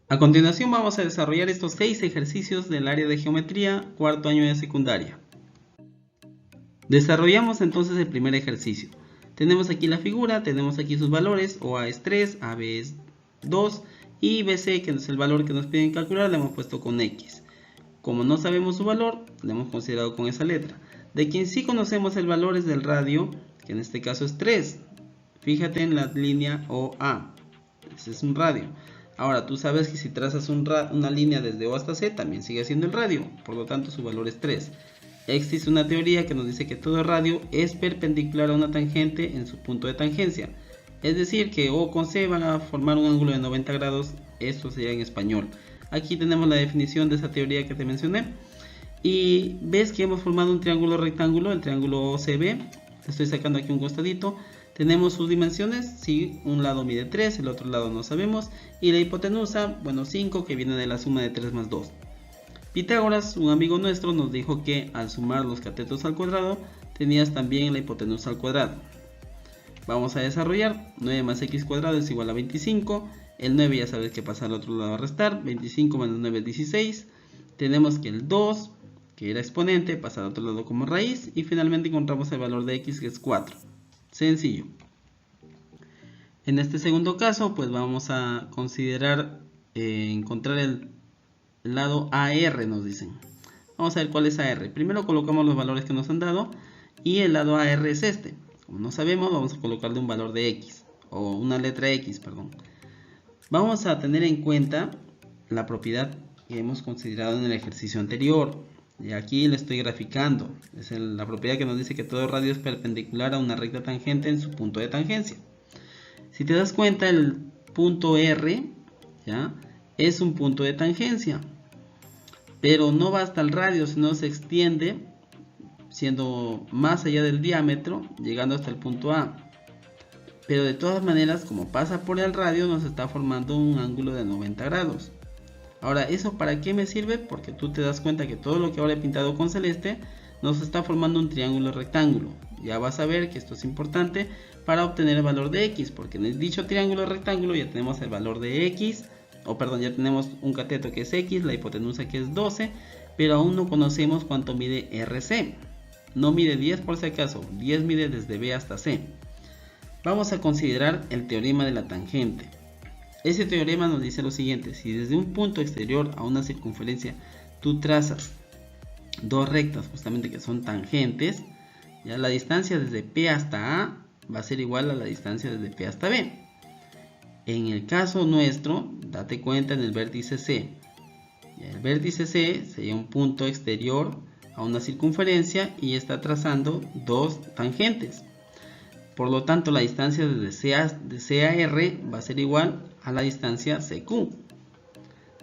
A continuación vamos a desarrollar estos 6 ejercicios del área de geometría, cuarto año de secundaria. Desarrollamos entonces el primer ejercicio. Tenemos aquí la figura, tenemos aquí sus valores, OA es 3, AB es 2 y BC, que es el valor que nos piden calcular, le hemos puesto con X. Como no sabemos su valor, le hemos considerado con esa letra. De quien sí conocemos el valor es del radio, que en este caso es 3. Fíjate en la línea OA, ese es un radio. Ahora tú sabes que si trazas una línea desde O hasta C también sigue siendo el radio, por lo tanto su valor es 3. Existe una teoría que nos dice que todo radio es perpendicular a una tangente en su punto de tangencia. Es decir, que O con C van a formar un ángulo de 90 grados, esto sería en español. Aquí tenemos la definición de esa teoría que te mencioné. Y ves que hemos formado un triángulo rectángulo, el triángulo OCB. Estoy sacando aquí un costadito. Tenemos sus dimensiones, sí, un lado mide 3, el otro lado no sabemos. Y la hipotenusa, bueno, 5, que viene de la suma de 3 más 2. Pitágoras, un amigo nuestro, nos dijo que al sumar los catetos al cuadrado, tenías también la hipotenusa al cuadrado. Vamos a desarrollar. 9 más x cuadrado es igual a 25. El 9 ya sabes que pasa al otro lado a restar. 25 menos 9 es 16. Tenemos que el 2, que era exponente, pasa al otro lado como raíz. Y finalmente encontramos el valor de x, que es 4. Sencillo. En este segundo caso, pues vamos a considerar encontrar el lado AR, nos dicen. Vamos a ver cuál es AR. Primero colocamos los valores que nos han dado y el lado AR es este. Como no sabemos, vamos a colocarle un valor de X, o una letra X, perdón. Vamos a tener en cuenta la propiedad que hemos considerado en el ejercicio anterior. Y aquí le estoy graficando. Es la propiedad que nos dice que todo radio es perpendicular a una recta tangente en su punto de tangencia. Si te das cuenta, el punto R, ¿ya?, es un punto de tangencia. Pero no va hasta el radio, sino se extiende, siendo más allá del diámetro, llegando hasta el punto A. Pero de todas maneras, como pasa por el radio, nos está formando un ángulo de 90 grados. Ahora, ¿eso para qué me sirve? Porque tú te das cuenta que todo lo que ahora he pintado con celeste nos está formando un triángulo rectángulo. Ya vas a ver que esto es importante para obtener el valor de X, porque en dicho triángulo rectángulo ya tenemos el valor de X, ya tenemos un cateto que es X, la hipotenusa que es 12, pero aún no conocemos cuánto mide RC. No mide 10 por si acaso, 10 mide desde B hasta C. Vamos a considerar el teorema de la tangente. Ese teorema nos dice lo siguiente: si desde un punto exterior a una circunferencia tú trazas dos rectas justamente que son tangentes, ya la distancia desde P hasta A va a ser igual a la distancia desde P hasta B. En el caso nuestro, date cuenta en el vértice C. El vértice C sería un punto exterior a una circunferencia y está trazando dos tangentes. Por lo tanto, la distancia desde C a R va a ser igual a la distancia CQ.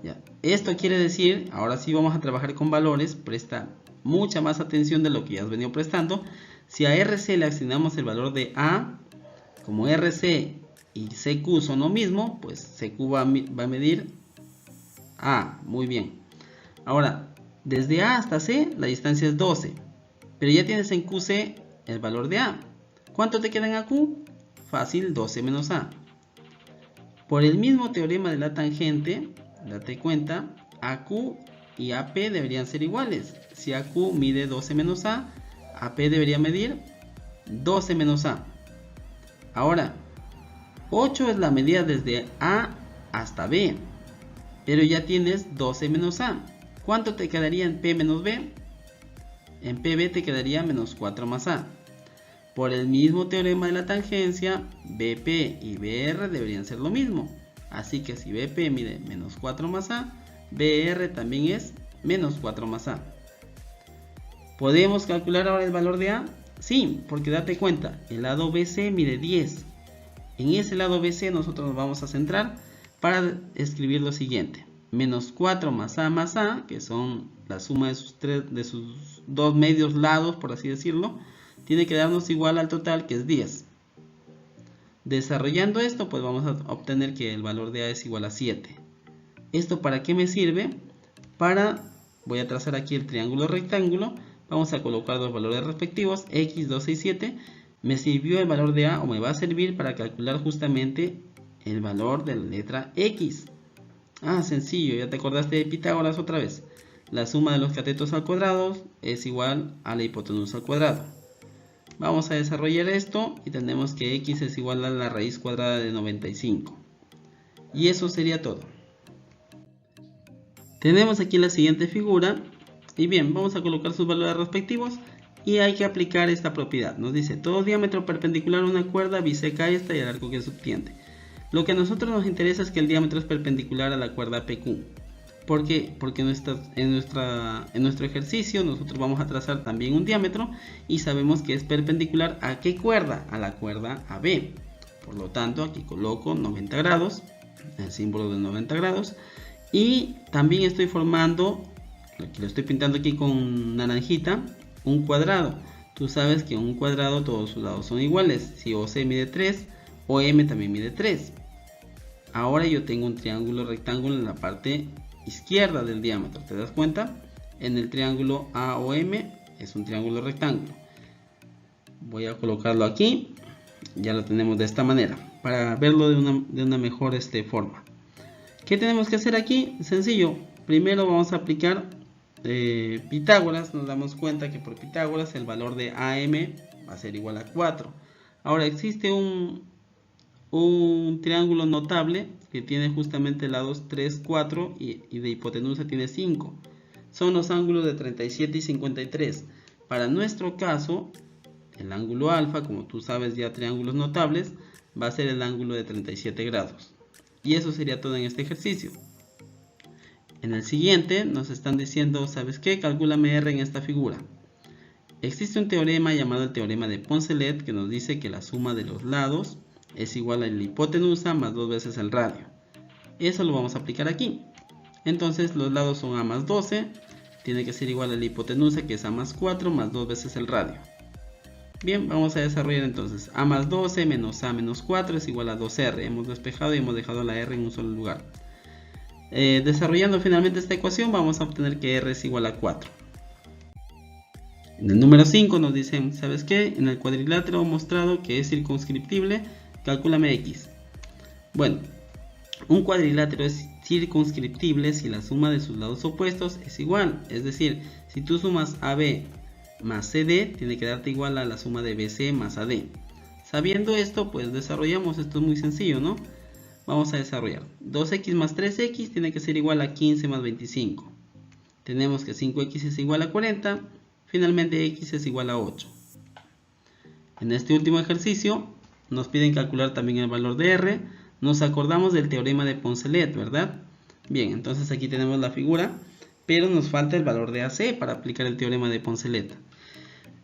Ya. Esto quiere decir, ahora sí vamos a trabajar con valores, presta mucha más atención de lo que ya has venido prestando. Si a RC le asignamos el valor de A, como RC y CQ son lo mismo, pues CQ va a medir A. Muy bien. Ahora, desde A hasta C la distancia es 12, pero ya tienes en QC el valor de A. ¿Cuánto te queda en AQ? Fácil, 12 menos A. Por el mismo teorema de la tangente, date cuenta, AQ y AP deberían ser iguales. Si AQ mide 12 menos A, AP debería medir 12 menos A. Ahora, 8 es la medida desde A hasta B, pero ya tienes 12 menos A. ¿Cuánto te quedaría en P menos B? En PB te quedaría menos 4 más A. Por el mismo teorema de la tangencia, BP y BR deberían ser lo mismo. Así que si BP mide menos 4 más A, BR también es menos 4 más A. ¿Podemos calcular ahora el valor de A? Sí, porque date cuenta, el lado BC mide 10. En ese lado BC nosotros nos vamos a centrar para escribir lo siguiente. Menos 4 más A, que son la suma de sus dos medios lados, por así decirlo, tiene que darnos igual al total, que es 10. Desarrollando esto, pues vamos a obtener que el valor de A es igual a 7. ¿Esto para qué me sirve? Voy a trazar aquí el triángulo rectángulo. Vamos a colocar los valores respectivos, X, 12 y 7. Me sirvió el valor de A, o me va a servir para calcular justamente el valor de la letra X. Ah, sencillo, ya te acordaste de Pitágoras otra vez. La suma de los catetos al cuadrado es igual a la hipotenusa al cuadrado. Vamos a desarrollar esto y tenemos que x es igual a la raíz cuadrada de 95. Y eso sería todo. Tenemos aquí la siguiente figura. Y bien, vamos a colocar sus valores respectivos. Y hay que aplicar esta propiedad. Nos dice, todo diámetro perpendicular a una cuerda biseca esta y el arco que subtiende. Lo que a nosotros nos interesa es que el diámetro es perpendicular a la cuerda PQ. ¿Por qué? Porque en nuestro ejercicio nosotros vamos a trazar también un diámetro y sabemos que es perpendicular ¿a qué cuerda? A la cuerda AB. Por lo tanto, aquí coloco 90 grados, el símbolo de 90 grados. Y también estoy formando, lo estoy pintando aquí con naranjita, un cuadrado. Tú sabes que un cuadrado todos sus lados son iguales. Si OC mide 3, OM también mide 3. Ahora yo tengo un triángulo rectángulo en la parte izquierda del diámetro. ¿Te das cuenta? En el triángulo AOM es un triángulo rectángulo. Voy a colocarlo aquí. Ya lo tenemos de esta manera. Para verlo de una mejor forma. ¿Qué tenemos que hacer aquí? Sencillo. Primero vamos a aplicar Pitágoras. Nos damos cuenta que por Pitágoras el valor de AM va a ser igual a 4. Ahora existe un triángulo notable que tiene justamente lados 3, 4 y de hipotenusa tiene 5. Son los ángulos de 37 y 53. Para nuestro caso, el ángulo alfa, como tú sabes ya triángulos notables, va a ser el ángulo de 37 grados. Y eso sería todo en este ejercicio. En el siguiente nos están diciendo, ¿sabes qué? Calcúlame R en esta figura. Existe un teorema llamado el teorema de Poncelet que nos dice que la suma de los lados es igual a la hipotenusa más 2 veces el radio. Eso lo vamos a aplicar aquí. Entonces los lados son a más 12. Tiene que ser igual a la hipotenusa, que es a más 4 más 2 veces el radio. Bien, vamos a desarrollar entonces. A más 12 menos a menos 4 es igual a 2R. Hemos despejado y hemos dejado la R en un solo lugar. Desarrollando finalmente esta ecuación vamos a obtener que R es igual a 4. En el número 5 nos dicen, ¿sabes qué? En el cuadrilátero mostrado que es circunscriptible, calcúlame X. Bueno, un cuadrilátero es circunscriptible si la suma de sus lados opuestos es igual. Es decir, si tú sumas AB más CD, tiene que darte igual a la suma de BC más AD. Sabiendo esto, pues desarrollamos. Esto es muy sencillo, ¿no? Vamos a desarrollar. 2x más 3x tiene que ser igual a 15 más 25. Tenemos que 5x es igual a 40. Finalmente x es igual a 8. En este último ejercicio nos piden calcular también el valor de R. Nos acordamos del teorema de Poncelet, ¿verdad? Bien, entonces aquí tenemos la figura, pero nos falta el valor de AC para aplicar el teorema de Poncelet.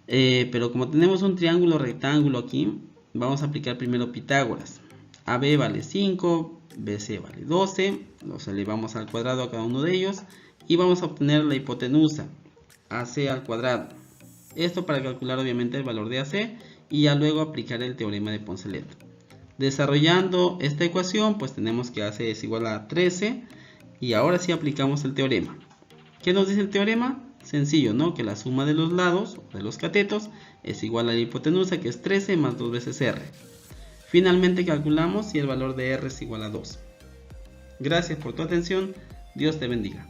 Pero como tenemos un triángulo rectángulo aquí, vamos a aplicar primero Pitágoras. AB vale 5, BC vale 12, los elevamos al cuadrado a cada uno de ellos y vamos a obtener la hipotenusa, AC al cuadrado. Esto para calcular obviamente el valor de AC y ya luego aplicar el teorema de Poncelet. Desarrollando esta ecuación, pues tenemos que AC es igual a 13 y ahora sí aplicamos el teorema. ¿Qué nos dice el teorema? Sencillo, ¿no? Que la suma de los lados, de los catetos, es igual a la hipotenusa, que es 13 más 2 veces R. Finalmente calculamos si el valor de R es igual a 2. Gracias por tu atención. Dios te bendiga.